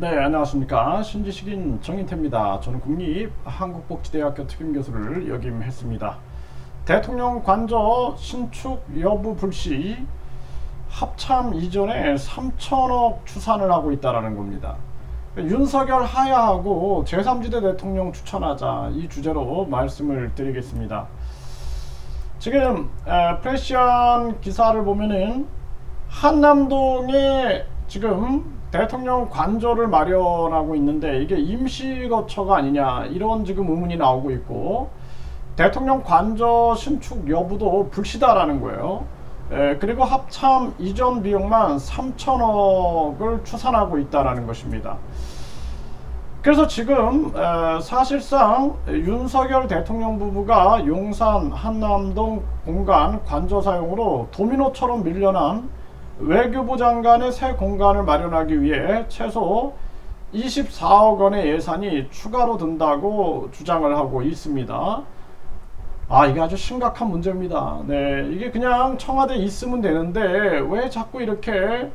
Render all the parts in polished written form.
네, 안녕하십니까. 신지식인 정인태입니다. 저는 국립한국복지대학교 특임교수를 역임했습니다. 대통령 관저 신축 여부 불씨 합참 이전에 3천억 추산을 하고 있다는 겁니다. 윤석열 하야하고 제3지대 대통령 추천하자, 이 주제로 말씀을 드리겠습니다. 지금 프레시안 기사를 보면은 한남동에 지금 대통령 관저를 마련하고 있는데 이게 임시거처가 아니냐, 이런 지금 의문이 나오고 있고, 대통령 관저 신축 여부도 불시다라는 거예요. 그리고 합참 이전 비용만 3천억을 추산하고 있다라는 것입니다. 그래서 지금 사실상 윤석열 대통령 부부가 용산 한남동 공간 관저 사용으로 도미노처럼 밀려난 외교부 장관의 새 공간을 마련하기 위해 최소 24억 원의 예산이 추가로 든다고 주장을 하고 있습니다. 이게 아주 심각한 문제입니다. 네, 이게 그냥 청와대에 있으면 되는데 왜 자꾸 이렇게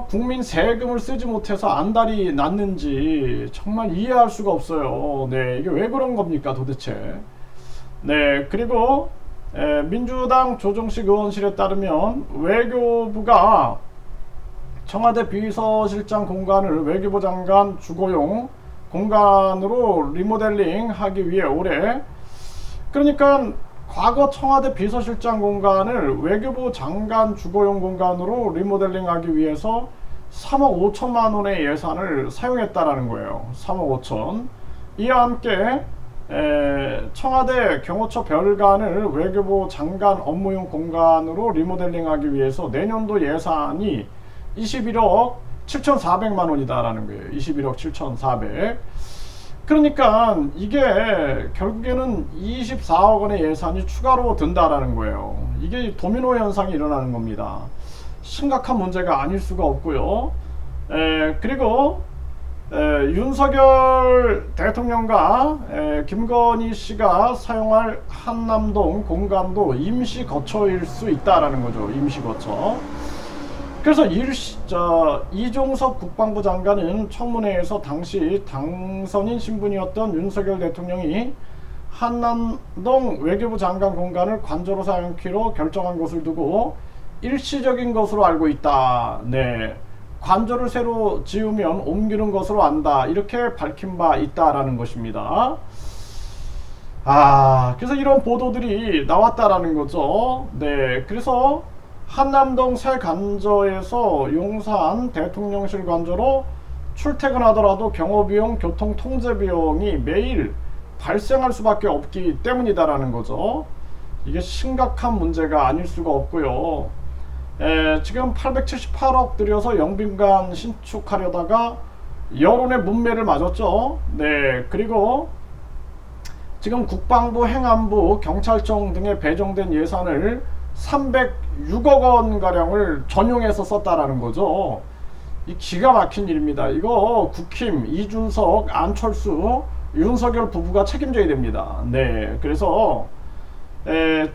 국민 세금을 쓰지 못해서 안달이 났는지 정말 이해할 수가 없어요. 네, 이게 왜 그런 겁니까 도대체. 네, 그리고 민주당 조정식 의원실에 따르면 외교부가 청와대 비서실장 공간을 외교부 장관 주거용 공간으로 리모델링 하기 위해 올해, 그러니까 과거 청와대 비서실장 공간을 외교부 장관 주거용 공간으로 리모델링 하기 위해서 3억 5천만 원의 예산을 사용했다라는 거예요. 3억 5천. 이와 함께 청와대 경호처 별관을 외교부 장관 업무용 공간으로 리모델링하기 위해서 내년도 예산이 21억 7,400만 원이다라는 거예요. 21억 7,400. 그러니까 이게 결국에는 24억 원의 예산이 추가로 든다라는 거예요. 이게 도미노 현상이 일어나는 겁니다. 심각한 문제가 아닐 수가 없고요. 그리고 윤석열 대통령과 김건희 씨가 사용할 한남동 공간도 임시 거처일 수 있다라는 거죠. 임시 거처. 그래서 이종섭 국방부 장관은 청문회에서 당시 당선인 신분이었던 윤석열 대통령이 한남동 외교부 장관 공간을 관저로 사용키로 결정한 것을 두고 일시적인 것으로 알고 있다. 네, 관저를 새로 지으면 옮기는 것으로 안다, 이렇게 밝힌 바 있다라는 것입니다. 그래서 이런 보도들이 나왔다라는 거죠. 네, 그래서 한남동 새 관저에서 용산 대통령실 관저로 출퇴근하더라도 경호비용, 교통 통제 비용이 매일 발생할 수밖에 없기 때문이다라는 거죠. 이게 심각한 문제가 아닐 수가 없고요. 지금 878억 들여서 영빈관 신축하려다가 여론의 문매를 맞았죠. 네, 그리고 지금 국방부, 행안부, 경찰청 등에 배정된 예산을 306억 원 가량을 전용해서 썼다라는 거죠. 이 기가 막힌 일입니다. 이거 국힘, 이준석, 안철수, 윤석열 부부가 책임져야 됩니다. 네, 그래서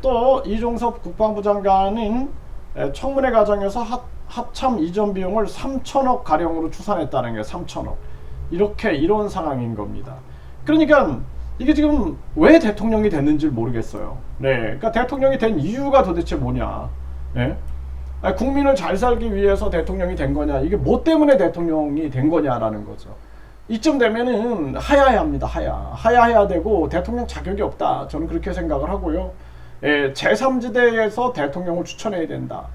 또 이종섭 국방부 장관은 청문회 과정에서 합참 이전 비용을 3천억 가량으로 추산했다는 게 3천억. 이런 상황인 겁니다. 그러니까 이게 지금 왜 대통령이 됐는지 모르겠어요. 네, 그러니까 대통령이 된 이유가 도대체 뭐냐? 네? 국민을 잘 살기 위해서 대통령이 된 거냐? 이게 뭐 때문에 대통령이 된 거냐라는 거죠. 이쯤 되면은 하야해야 합니다. 하야해야 되고 대통령 자격이 없다. 저는 그렇게 생각을 하고요. 제3지대에서 대통령을 추천해야 된다.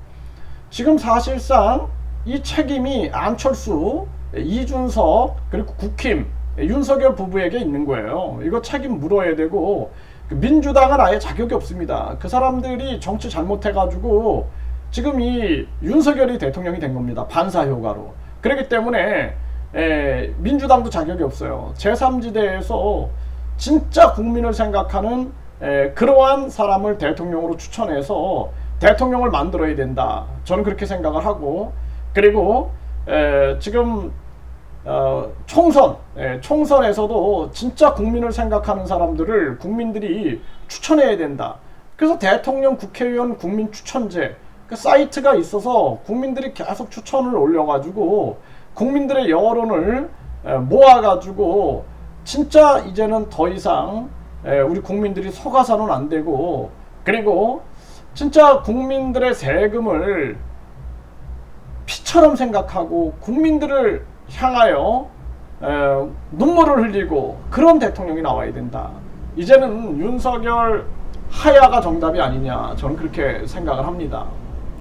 지금 사실상 이 책임이 안철수, 이준석, 그리고 국힘, 윤석열 부부에게 있는 거예요. 이거 책임 물어야 되고, 민주당은 아예 자격이 없습니다. 그 사람들이 정치 잘못해가지고 지금 이 윤석열이 대통령이 된 겁니다. 반사 효과로. 그렇기 때문에 민주당도 자격이 없어요. 제3지대에서 진짜 국민을 생각하는 그러한 사람을 대통령으로 추천해서 대통령을 만들어야 된다. 저는 그렇게 생각을 하고, 그리고 지금 총선에서도 진짜 국민을 생각하는 사람들을 국민들이 추천해야 된다. 그래서 대통령, 국회의원, 국민 추천제 그 사이트가 있어서 국민들이 계속 추천을 올려가지고 국민들의 여론을 모아가지고 진짜 이제는 더 이상 우리 국민들이 속아서는 안 되고, 그리고 진짜 국민들의 세금을 피처럼 생각하고 국민들을 향하여 눈물을 흘리고 그런 대통령이 나와야 된다. 이제는 윤석열 하야가 정답이 아니냐, 저는 그렇게 생각을 합니다.